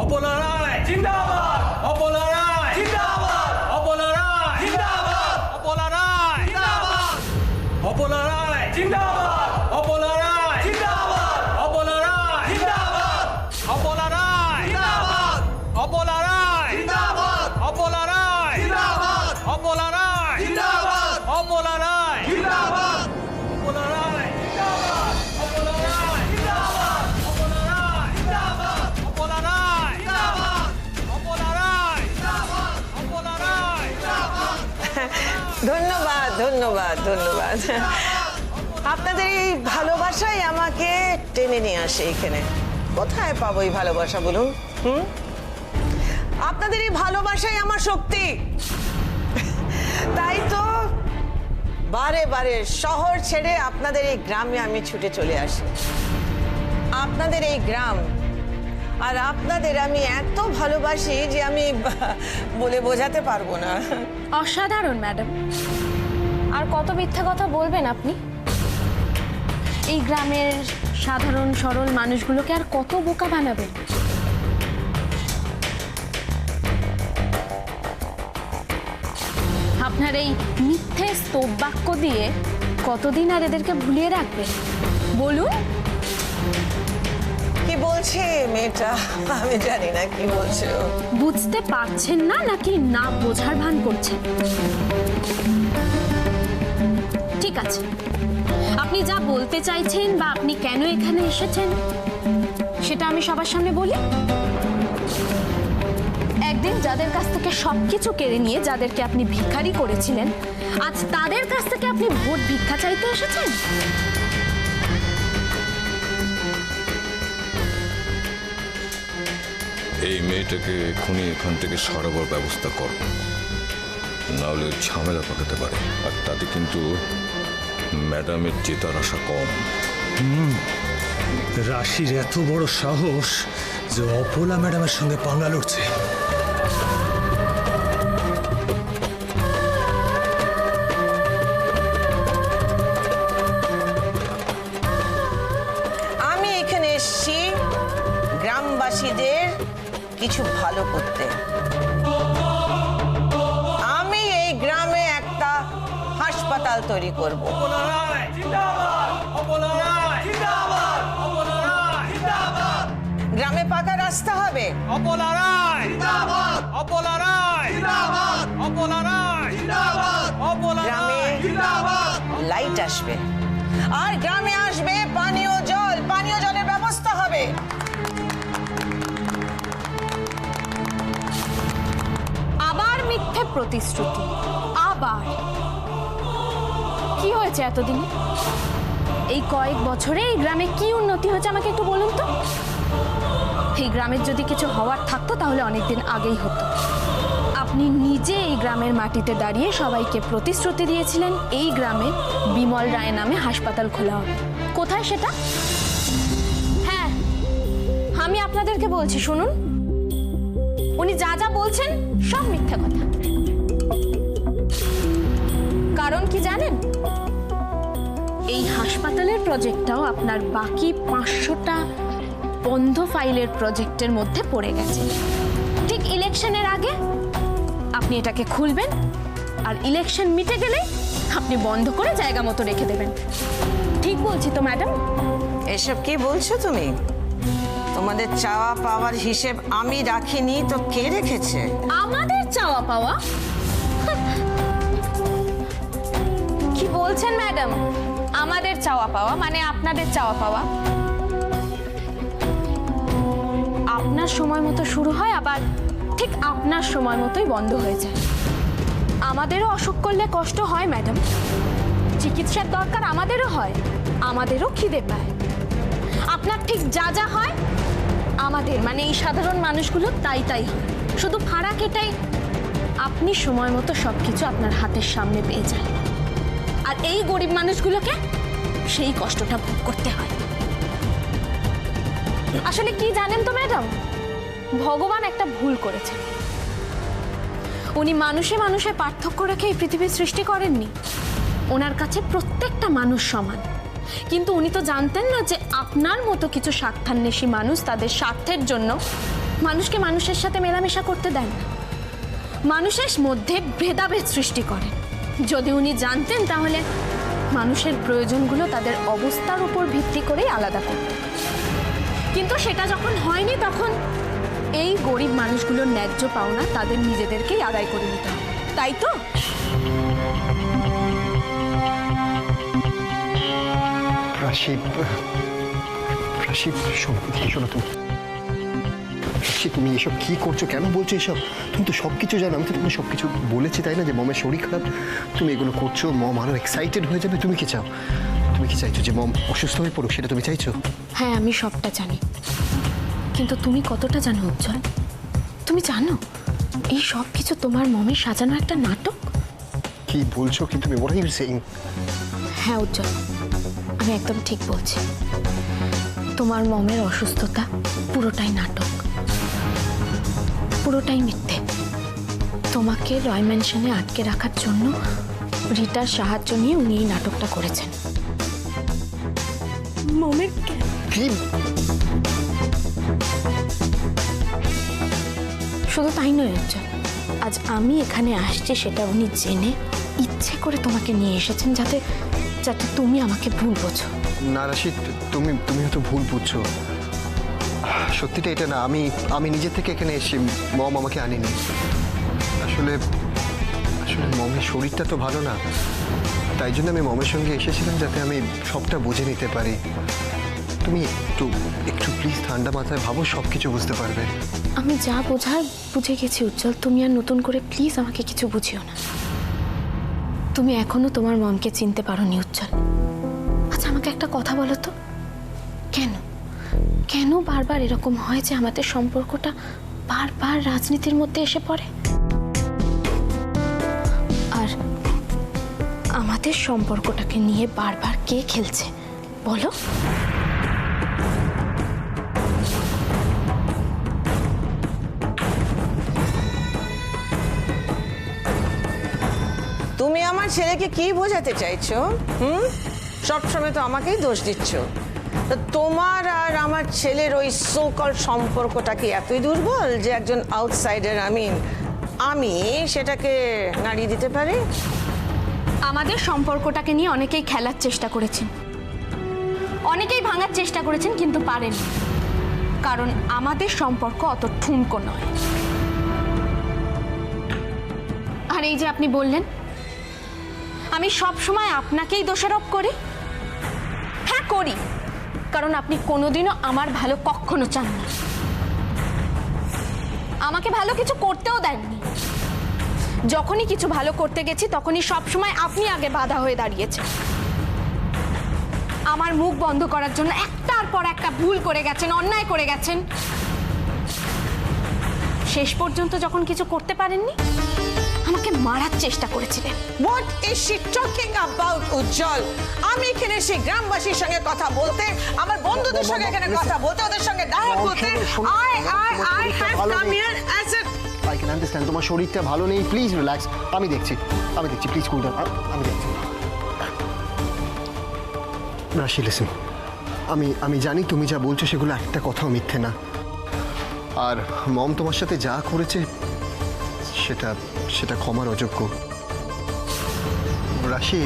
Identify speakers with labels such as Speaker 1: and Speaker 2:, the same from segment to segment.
Speaker 1: অপলা রায় জিন্দাবাদ, অপলা রায় জিন্দাবাদ, অপলা রায় জিন্দাবাদ, অপলা রায় জিন্দাবাদ, অপলা রায় জিন্দাবাদ, অপলা রায় জিন্দাবাদ, অপলা রায় জিন্দাবাদ, অপলা রায় জিন্দাবাদ, অপলা রায় জিন্দাবাদ, অপলা রায় জিন্দাবাদ, অপলা রায় জিন্দাবাদ, অপলা রায় জিন্দাবাদ, অপলা রায় জিন্দাবাদ, অপলা রায় জিন্দাবাদ, অপলা রায় জিন্দাবাদ, অপলা রায় জিন্দাবাদ, অপলা রায় জিন্দাবাদ, অপলা রায় জিন্দাবাদ।
Speaker 2: ধন্যবাদ ধন্যবাদ ধন্যবাদ। আপনাদের এই ভালোবাসাই আমাকে টেনে নিয়ে আসে এখানে। কোথায় পাবো এই ভালোবাসা বলুন? আপনাদের এই ভালোবাসাই আমার শক্তি। তাই তো বারে বারে শহর ছেড়ে আপনাদের এই গ্রামে আমি ছুটে চলে আসি। আপনাদের এই গ্রাম আর আপনাদের আমি এত ভালোবাসি যে আমি বলে বোঝাতে পারবো না।
Speaker 3: অসাধারণ ম্যাডাম। আর কত মিথ্যা কথা বলবেন আপনি? এই গ্রামের সাধারণ সরল মানুষগুলোকে আর কত বোকা বানাবেন? আপনার এই মিথ্যে স্তব বাক্য দিয়ে কতদিন আর এদেরকে ভুলিয়ে রাখবেন বলুন?
Speaker 2: কি বলছে মেয়েটা আমি জানি না কি বলছে।
Speaker 3: বুঝতে পারছেন না নাকি না বোঝার ভান করছেন? ঠিক আছে, আপনি যা বলতে চাইছেন বা আপনি কেন এখানে এসেছেন সেটা আমি সবার সামনে বলি। একদিন যাদের কাছ থেকে সবকিছু কেড়ে নিয়ে যাদেরকে আপনি ভিখারি করেছিলেন, আজ তাদের কাছ থেকে আপনি ভোট ভিক্ষা চাইতে এসেছেন।
Speaker 4: এই মেয়েটাকে এখনই এখান থেকে সরাবার ব্যবস্থা করো, নাহলে ঝামেলা পাকাতে পারে। আর তাতে কিন্তু ম্যাডামের জেতার আশা কম।
Speaker 5: রাশির এত বড় সাহস যে অপলা ম্যাডামের সঙ্গে পাঙ্গা লড়ছে।
Speaker 2: আমি এখানে এসেছি গ্রামবাসীদের কিছু ভালো করতে। আমি এই গ্রামে একটা হাসপাতাল তৈরি করব।
Speaker 1: অপলা রায় জিন্দাবাদ, অপলা রায় জিন্দাবাদ, অপলা রায় জিন্দাবাদ,
Speaker 2: গ্রামে পাকা রাস্তা হবে।
Speaker 1: অপলা রায় জিন্দাবাদ, অপলা রায় জিন্দাবাদ, অপলা রায় জিন্দাবাদ, অপলা
Speaker 2: গ্রামে
Speaker 1: রায় জিন্দাবাদ,
Speaker 2: লাইট আসবে আর গ্রামে আসবে পানীয় জলের ব্যবস্থা হবে।
Speaker 3: আবার মিথ্যে প্রতিশ্রুতি। আবার কি হয়েছে এতদিনে? এই কয়েক বছরে এই গ্রামে কি উন্নতি হয়েছে আমাকে একটু বলুন তো। এই গ্রামের যদি কিছু হওয়ার থাকতো তাহলে অনেকদিন আগেই হতো। আপনি নিজে এই গ্রামের মাটিতে দাঁড়িয়ে সবাইকে প্রতিশ্রুতি দিয়েছিলেন এই গ্রামে বিমল রায় নামে হাসপাতাল খোলা হবে। কোথায় সেটা? হ্যাঁ, আমি আপনাদেরকে বলছি শুনুন, উনি যা যা বলছেন সব মিথ্যা কথা। কারণ কি জানেন? এই হাসপাতালের প্রজেক্টটাও আপনার বাকি 500টা বন্ধ ফাইলের প্রজেক্টের মধ্যে পড়ে গেছে। ঠিক ইলেকশনের আগে আপনি এটাকে খুলবেন আর ইলেকশন মিটে গেলে আপনি বন্ধ করে জায়গা মতো রেখে দেবেন। ঠিক বলছি তো ম্যাডাম?
Speaker 2: এসব কি বলছো তুমি? তোমাদের চাওয়া পাওয়ার হিসেব আমি রাখিনি তো কে রেখেছে?
Speaker 3: আমাদের চাওয়া পাওয়া? কি বলছেন ম্যাডাম? আমাদের চাওয়া পাওয়া মানে আপনাদের চাওয়া পাওয়া? আপনার সময় মতো শুরু হয় আবার ঠিক আপনার সময় মতোই বন্ধ হয়ে যায়। আমাদেরও অসুখ করলে কষ্ট হয় ম্যাডাম, চিকিৎসার দরকার আমাদেরও হয়, আমাদেরও খিদে পায়। আপনার ঠিক যা যা হয় আমাদের মানে এই সাধারণ মানুষগুলো তাই তাই হয়। শুধু ফারাক এটাই, আপনি সময় মতো সবকিছু আপনার হাতের সামনে পেয়ে যান, আর এই গরিব মানুষগুলোকে সেই কষ্টটা ভোগ করতে হয়। আসলে কি জানেন তো ম্যাডাম, ভগবান একটা ভুল করেছেন। উনি মানুষে মানুষে পার্থক্য রেখে এই পৃথিবীর সৃষ্টি করেননি। ওনার কাছে প্রত্যেকটা মানুষ সমান। কিন্তু উনি তো জানতেন না যে আপনার মতো কিছু স্বার্থান্বেষী মানুষ তাদের স্বার্থের জন্য মানুষকে মানুষের সাথে মেলামেশা করতে দেন না, মানুষের মধ্যে ভেদাভেদ সৃষ্টি করেন। যদি উনি জানতেন তাহলে মানুষের প্রয়োজনগুলো তাদের অবস্থার উপর ভিত্তি করেই আলাদা করতেন। কিন্তু সেটা যখন হয়নি তখন এই গরিব মানুষগুলোর ন্যায্য পাওনা তাদের নিজেদেরকেই আদায় করে নিতে হবে, তাই তো?
Speaker 6: রাশি, শোনো তুমি। রাশি, তুমি এসব কি করছো? কেন বলছো এসব? তুমি তো সব কিছু জানো। আমি তো তোমাকে সব কিছু বলেছি, তাই না? যে মমের শরীর খারাপ, তুমি এগুলো করছো, মম আরো এক্সাইটেড হয়ে যাবে। তুমি কি চাও? তুমি কি চাইছো যে মম অসুস্থ হয়ে পড়ুক? সেটা তুমি চাইছো?
Speaker 3: হ্যাঁ, আমি সবটা জানি, কিন্তু তুমি কতটা জানো উজ্জ্বল? তুমি জানো এই সব কিছু তোমার মমের সাজানো একটা নাটক?
Speaker 6: কি বলছো কি তুমি? what are you saying?
Speaker 3: হ্যাঁ উজ্জ্বল, আমি একদম ঠিক বলছি। তোমার মমের অসুস্থতা পুরোটাই নাটক, পুরোটাই মিথ্যে। তোমাকে রয় ম্যানশনে আটকে রাখার জন্য রিটার সাহায্য নিয়ে উনি এই নাটকটা করেছেন। মমের
Speaker 6: কি?
Speaker 3: শুধু তাই নয় উজ্জ্বল, আজ আমি এখানে আসছি সেটা উনি জেনে ইচ্ছে করে তোমাকে নিয়ে এসেছেন যাতে যাতে তুমি আমাকে ভুল বোঝো।
Speaker 6: না রাশি, তুমি হয়তো ভুল বুঝছো। সত্যিটা এটা না। আমি নিজে থেকে এখানে এসেছি, মম আমাকে আনেনি। আসলে মমের শরীরটা তো ভালো না, তাই জন্য আমি মমের সঙ্গে এসেছিলাম যাতে আমি সবটা বুঝে নিতে পারি। তুমি একটু প্লিজ ঠান্ডা মাথায় ভাবো, সব কিছু বুঝতে পারবে।
Speaker 3: আমি যা বোঝার বুঝে গেছি উজ্জ্বল, তুমি আর নতুন করে প্লিজ আমাকে কিছু বুঝিও না। তুমি এখনো তোমার মমকে চিনতে পারোনি উজ্জ্বল। আচ্ছা আমাকে একটা কথা বলো তো, কেন বারবার এরকম হয় যে আমাদের সম্পর্কটা বারবার রাজনীতির মধ্যে এসে পড়ে? আর আমাদের সম্পর্কটাকে নিয়ে বারবার কে খেলছে বলো?
Speaker 2: তুমি আমার ছেলেকে কি বোঝাতে চাইছো? সবসময় তো আমাকেই দোষ দিচ্ছ। তা তোমার আর আমার ছেলের ওই সোকল সম্পর্কটা কি এতই দুর্বল যে একজন আউটসাইডার আমি সেটাকে নাড়িয়ে দিতে পারি?
Speaker 3: আমাদের সম্পর্কটাকে নিয়ে অনেকেই খেলার চেষ্টা করেছেন, অনেকেই ভাঙার চেষ্টা করেছেন, কিন্তু পারেন, কারণ আমাদের সম্পর্ক অত ঠুনকো নয়। আর এই যে আপনি বললেন আমি সব সময় আপনাকেই দোষারোপ করি, হ্যাঁ করি, কারণ আপনি কোনোদিনও আমার ভালো কখনো চাননি, আমাকে ভালো কিছু করতেও দেননি। যখনই কিছু ভালো করতে গেছি তখনই সব সময় আপনি আগে বাধা হয়ে দাঁড়িয়েছেন। আমার মুখ বন্ধ করার জন্য একটার পর একটা ভুল করে গেছেন, অন্যায় করে গেছেন। শেষ পর্যন্ত যখন কিছু করতে পারেননি আমাকে মারার চেষ্টা করেছিলেন।
Speaker 2: What is she talking about, উজ্জ্বল? আমি এখানে সেই গ্রামবাসীর সঙ্গে কথা বলতে, আমার বন্ধুদের সঙ্গে এখানে কথা বলতে, ওদের সঙ্গে দেখা করতে, I have come here as a
Speaker 6: I can understand তোমার শরীরটা ভালো নেই। প্লিজ রিল্যাক্স, আমি দেখছি প্লিজ কুল ডাউন, আমি দেখছি। রাশি লিসেন, আমি জানি তুমি যা বলছো সেগুলো একটা কথাও মিথ্যে না। আর মম তোমার সাথে যা করেছে সেটা ক্ষমার অযোগ্য। রাশি,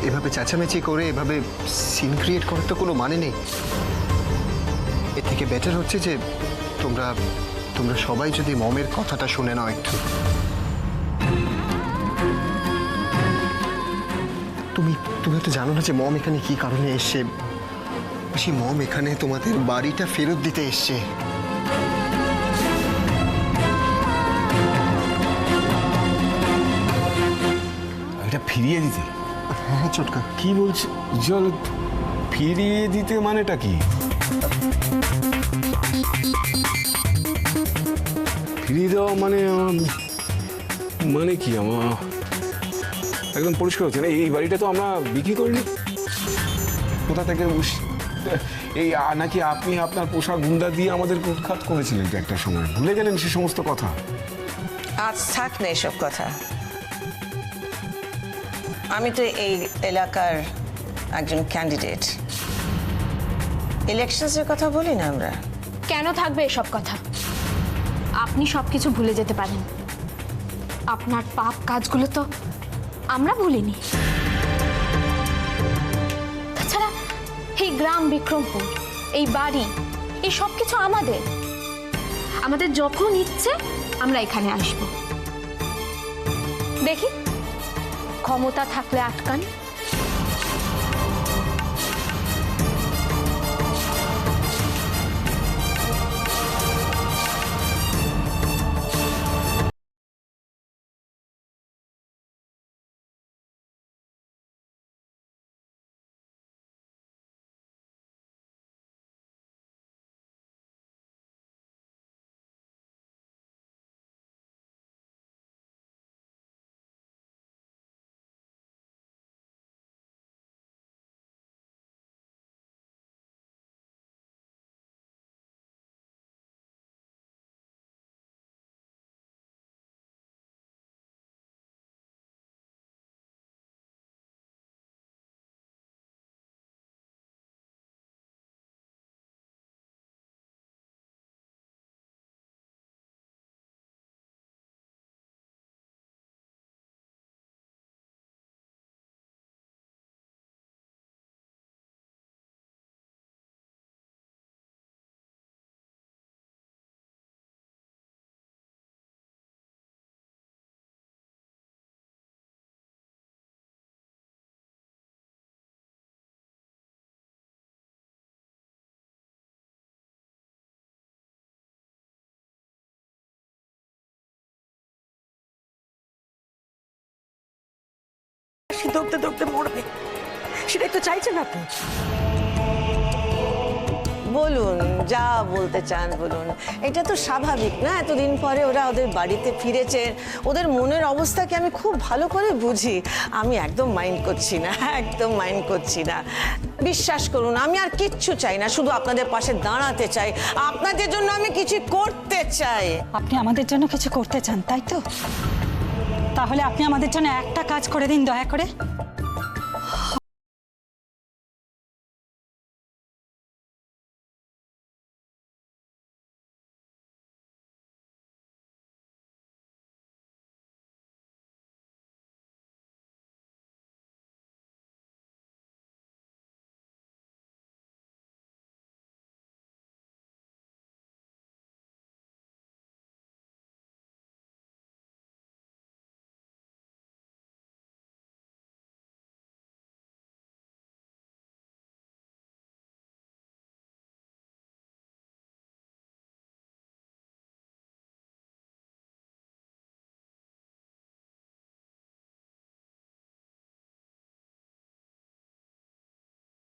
Speaker 6: এভাবে চেঁচামেচি করে এভাবে সিন ক্রিয়েট করার তো কোনো মানে নেই। এর থেকে বেটার হচ্ছে যে তোমরা সবাই যদি মমের কথাটা শুনে নাও একটু। তুমি তো জানো না যে মম এখানে কি কারণে এসছে। সেই মম এখানে তোমাদের বাড়িটা ফেরত দিতে এসছে।
Speaker 7: এটা ফিরিয়ে দিতে?
Speaker 6: হ্যাঁ চটকা,
Speaker 7: কি বলছি? জল ফিরিয়ে দিতে মানেটা কি? ফিরিয়ে দেওয়া মানে কি? আমার একদম পরিষ্কার হচ্ছে না। এই বাড়িটা তো আমরা বিক্রি করিনি। কোথা থেকে এই নাকি আপনি আপনার পোষা গুন্ডা দিয়ে আমাদেরকে উৎখাত করেছিলেন একটা সময়? ভুলে গেলেন সে সমস্ত কথা?
Speaker 2: আজ থাক না এসব কথা। আমি তো এই এলাকার একজন ক্যান্ডিডেট। ইলেকশনসের কথা বলি না আমরা?
Speaker 3: কেন থাকবে এসব কথা? আপনি সবকিছু ভুলে যেতে পারেন, আপনার পাপ কাজগুলো তো আমরা ভুলিনি। তাছাড়া এই গ্রাম বিক্রমপুর, এই বাড়ি, এই সব কিছু আমাদের। আমাদের যখন ইচ্ছে আমরা এখানে আসব। দেখি ক্ষমতা থাকলে আটকান।
Speaker 2: সে দৌড়তে দৌড়তে মরবে, সেটাই তো চাইছেন আপনি। বলুন, যা বলতে চান বলুন। এটা তো স্বাভাবিক না, এতদিন পরে ওরা ওদের বাড়িতে ফিরেছে, ওদের মনের অবস্থাকে আমি খুব ভালো করে বুঝি। আমি একদম মাইন্ড করছি না, একদম মাইন্ড করছি না। বিশ্বাস করুন, আমি আর কিচ্ছু চাই না, শুধু আপনাদের পাশে দাঁড়াতে চাই, আপনাদের জন্য আমি কিছু করতে চাই।
Speaker 8: আপনি আমাদের জন্য কিছু করতে চান, তাই তো? তাহলে আপনি আমাদের জন্য একটা কাজ করে দিন দয়া করে।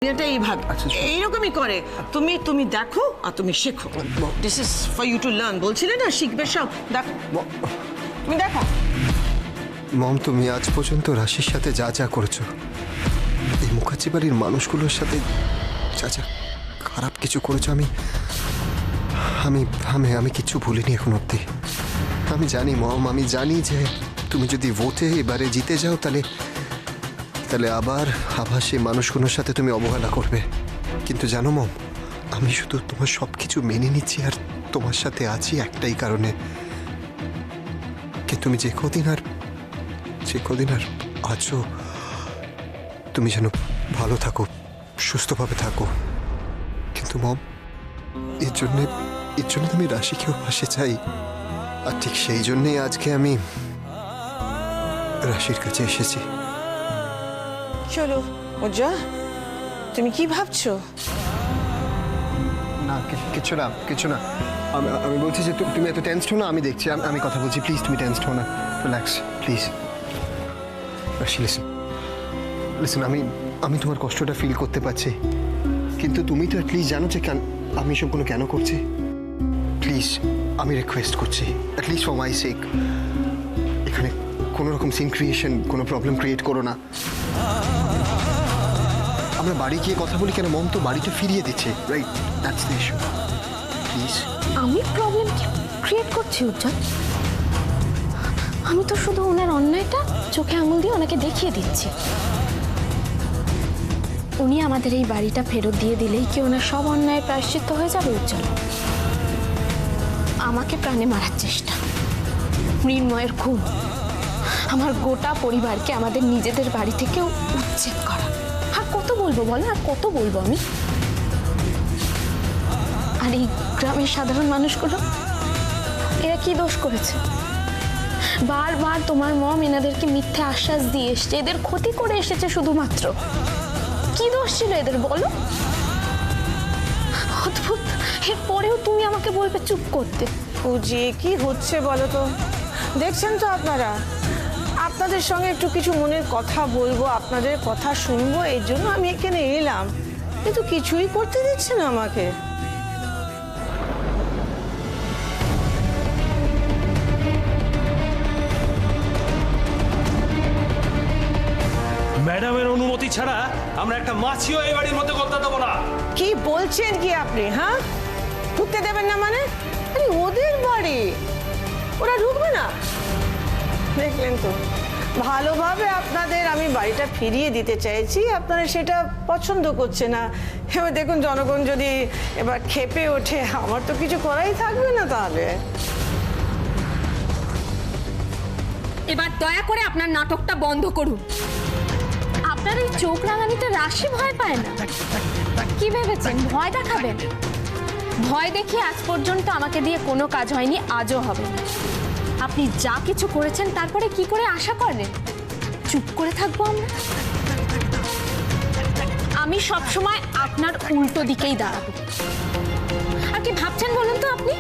Speaker 2: এটা এইভাবে এইরকমই করে। তুমি তুমি দেখো আর তুমি শেখো। This is for you to learn. বলছিলে না শিখবে সব, দেখো তুমি দেখো।
Speaker 6: মম, তুমি আজ পর্যন্ত রাশির সাথে যা যা করেছো, এই মুখার্জি বাড়ির মানুষগুলোর সাথে যা যা খারাপ কিছু করেছো, আমি আমি আমি আমি কিচ্ছু ভুলিনি এখন অব্দি। আমি জানি মম, আমি জানি যে তুমি যদি ভোটে এবারে জিতে যাও তাহলে তাহলে আবার সেই মানুষগুলোর সাথে তুমি অবহেলা করবে। কিন্তু জানো মম, আমি শুধু তোমার সব কিছু মেনে নিচ্ছি আর তোমার সাথে আছি একটাই কারণে, কি তুমি যে কদিন আর আছো, তুমি যেন ভালো থাকো, সুস্থভাবে থাকো। কিন্তু মম, এর জন্য আমি রাশিকেও পাশে চাই, আর ঠিক সেই জন্যেই আজকে আমি রাশির কাছে এসেছি।
Speaker 2: চলো উজ্জা, তুমি কি ভাবছো?
Speaker 6: না কিছু না। আমি বলছি যে তুমি এত টেন্সড হো না, আমি দেখছি, আমি কথা বলছি, প্লিজ তুমি টেন্সড হো না, রিল্যাক্স প্লিজ। রাশি লিসেন, আমি তোমার কষ্টটা ফিল করতে পারছি, কিন্তু তুমি তো অ্যাটলিস্ট জানো যে আমি সবগুলো কেন করছি। প্লিজ আমি রিকোয়েস্ট করছি, অ্যাটলিস্ট ফর মাই সেক, এখানে কোনো রকম সিন ক্রিয়েশন, কোনো প্রবলেম ক্রিয়েট করো না। আমরা বাড়ি গিয়ে কথা বলি কেন? মম তো বাড়িটা ফিরিয়ে দিচ্ছে, right? That's the issue. Please.
Speaker 3: আমি প্রবলেম ক্রিয়েট করছি উজ্জ্বল? আমি তো শুধু ওনার অন্যায়টা চোখে আঙুল দিয়ে ওনাকে দেখিয়ে দিচ্ছি। উনি আমাদের এই বাড়িটা ফেরত দিয়ে দিলেই কি ওনার সব অন্যায়ের প্রায়শ্চিত্ত হয়ে যাবে উজ্জ্বল? আমাকে প্রাণে মারার চেষ্টা, মৃন্ময়ের খুন, আমার গোটা পরিবারকে আমাদের নিজেদের বাড়ি থেকে উচ্ছেদ করা। আর কত বলবো বলো, আর কত বলবো আমি? আর এই গ্রামের সাধারণ মানুষগুলো, এরা কি দোষ করেছে? বারবার তোমার মম এনাদেরকে মিথ্যে আশ্বাস দিয়ে এসছে, এদের ক্ষতি করে এসেছে শুধুমাত্র। কি দোষ ছিল এদের বলো? অদ্ভুত, এরপরেও তুমি আমাকে বলবে চুপ করতে।
Speaker 2: পুজি, কি হচ্ছে বলো তো? দেখছেন তো আপনারা, আপনাদের সঙ্গে একটু কিছু মনের কথা বলবো, আপনাদের কথা শুনবো, এই জন্য আমি এখানে এলাম, কিন্তু কিছুই করতে দিচ্ছে না আমাকে।
Speaker 1: ম্যাডামের অনুমতি ছাড়া আমরা একটা মাছিও এই বাড়ির মধ্যে করতে দেবো না।
Speaker 2: কি বলছেন কি আপনি? হ্যাঁ, ঢুকতে দেবেন না মানে? আরে ওদের বাড়ি, ওরা ঢুকবে না? দেখলেন তো, ভালোভাবে আপনাদের আমি বাড়িটা ফিরিয়ে দিতে চাইছি, আপনারা সেটা পছন্দ করছে না। এবার দেখুন, জনগণ যদি এবার ক্ষেপে ওঠে, আমার তো কিছু করাই থাকবে না তাহলে।
Speaker 3: এবার দয়া করে আপনার নাটকটা বন্ধ করুন। আপনার এই চোখ রাঙানিতে রাশি ভয় পায় না? কি ভেবেছেন ভয় দেখাবেন? ভয় দেখিয়ে আজ পর্যন্ত আমাকে দিয়ে কোনো কাজ হয়নি, আজও হবে না। আপনি যা কিছু করেছেন তারপরে কি করে আশা করেন চুপ করে থাকবো আমরা? আমি সবসময় আপনার উল্টো দিকেই দাঁড়াবো। আর কি ভাবছেন বলুন তো আপনি?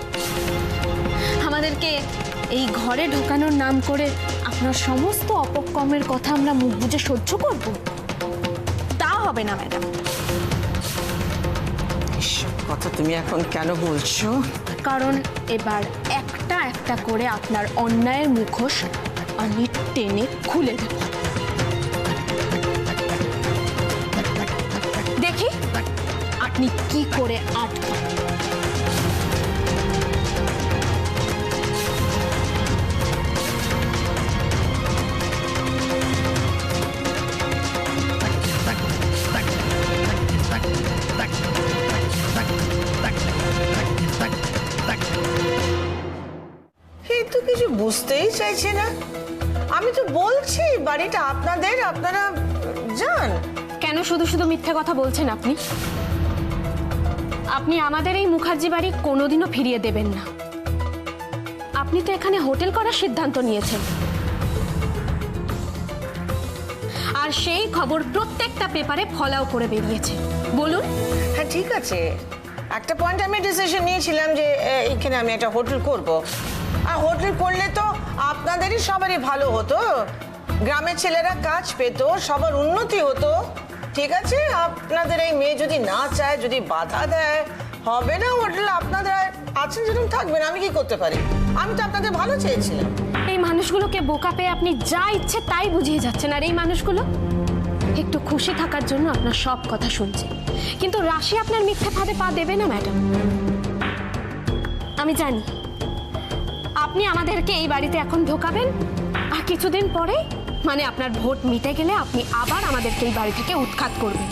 Speaker 3: আমাদেরকে এই ঘরে ঢোকানোর নাম করে আপনার সমস্ত অপকর্মের কথা আমরা মুখ বুজে সহ্য করব? তা হবে না ম্যাডাম।
Speaker 2: কথা তুমি এখন কেন বলছো?
Speaker 3: কারণ এবার একটা একটা করে আপনার অন্যায়ের মুখোশ আমি টেনে খুলে দেব। দেখি আপনি কি করে আটকান।
Speaker 2: এই তো কিছু বুঝতেই চাইছে না। আমি তো বলছি বাড়িটা আপনাদের, আপনারা যান।
Speaker 3: কেন শুধু শুধু মিথ্যে কথা বলছেন আপনি? আপনি আমাদের এই মুখার্জি বাড়ি কোনোদিনও ফিরিয়ে দেবেন না। আপনি তো এখানে হোটেল করার সিদ্ধান্ত নিয়েছেন, আর সেই খবর প্রত্যেকটা পেপারে ফলাও করে বেরিয়েছে। বলুন।
Speaker 2: হ্যাঁ ঠিক আছে, একটা পয়েন্ট আমি ডিসিশন নিয়েছিলাম যে এখানে আমি একটা হোটেল করব। আর হোটেল করলে তো আপনাদেরই সবারই ভালো হতো, গ্রামের ছেলেরা কাজ পেত, সবার উন্নতি হতো। ঠিক আছে, আপনাদের এই মেয়ে যদি না চায়, যদি বাধা দেয়, হবে না হোটেল। আপনারা আছেন যেরকম থাকবেন, আমি কি করতে পারি? আমি তো আপনাদের ভালো চেয়েছিলাম।
Speaker 3: এই মানুষগুলোকে বোকা পেয়ে আপনি যা ইচ্ছে তাই বুঝিয়ে যাচ্ছেন, আর এই মানুষগুলো একটু খুশি থাকার জন্য আপনার সব কথা শুনছে। কিন্তু রাশি আপনার মিথ্যে ফাঁদে পা দেবে না ম্যাডাম। আমি জানি আপনি আমাদেরকে এই বাড়িতে এখন ঢোকাবেন, আর কিছুদিন পরে মানে আপনার ভোট মিটে গেলে আপনি আবার আমাদেরকে এই বাড়ি থেকে উৎখাত করবেন।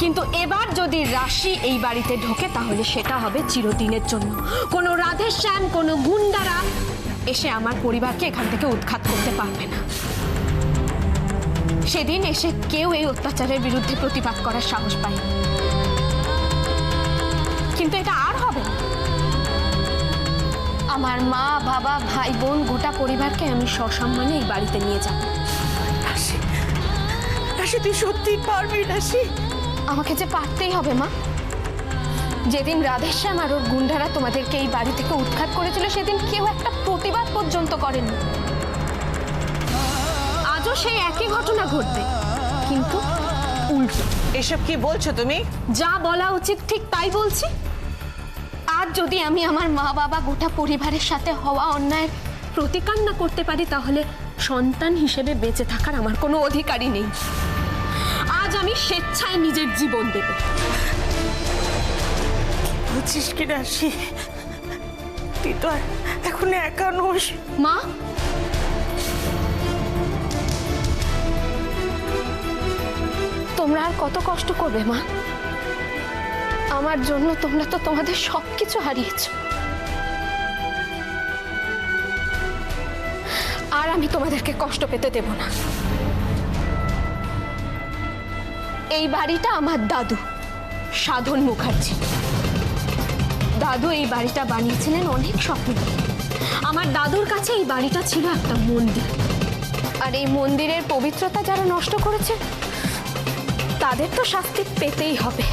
Speaker 3: কিন্তু এবার যদি রাশি এই বাড়িতে ঢোকে তাহলে সেটা হবে চিরদিনের জন্য। কোনো রাধেশ্যাম, কোনো গুন্ডারা এসে আমার পরিবারকে এখান থেকে উৎখাত করতে পারবে না। সেদিন এসে কেউ এই অত্যাচারের বিরুদ্ধে প্রতিবাদ করার সাহস পায়, কিন্তু এটা আর হবে না। আমার মা, বাবা, ভাই, বোন, গোটা পরিবারকে আমি সসম্মানে এই বাড়িতে নিয়ে যাব।
Speaker 2: রাশি, রাশি তুই সত্যি পারবি? রাশি,
Speaker 3: আমাকে যে পারতেই হবে মা। যেদিন রাধেশ্যাম আর ওর গুন্ডারা তোমাদেরকে এই বাড়ি থেকে উৎখাত করেছিল, সেদিন কেউ একটা প্রতিবাদ পর্যন্ত করেনি। আজও সেই একই ঘটনা ঘটবে, কিন্তু উল্টো।
Speaker 2: এসব কি বলছো তুমি?
Speaker 3: যা বলা উচিত ঠিক তাই বলছি। আজ যদি আমি আমার মা, বাবা, গোটা পরিবারের সাথে হওয়া অন্যায়ের প্রতিকার না করতে পারি, তাহলে সন্তান হিসেবে বেঁচে থাকার আমার কোনো অধিকারই নেই। আজ আমি স্বেচ্ছায় নিজের জীবন দেব।
Speaker 2: বলছিস কি রাশি? তুই তো এখন একা নোস।
Speaker 3: মা, তোমরা আর কত কষ্ট করবে মা? আমার জন্য তোমরা তো তোমাদের সবকিছু হারিয়েছো, আর আমি তোমাদেরকে কষ্ট পেতে দেব না। এই বাড়িটা আমার দাদু সাধন মুখার্জি। দাদু এই বাড়িটা বানিয়েছিলেন অনেক স্বপ্ন নিয়ে। আমার দাদুর কাছে এই বাড়িটা ছিল একটা মন্দির, আর এই মন্দিরের পবিত্রতা যারা নষ্ট করেছে তাদের তো শাস্তি পেতেই হবে।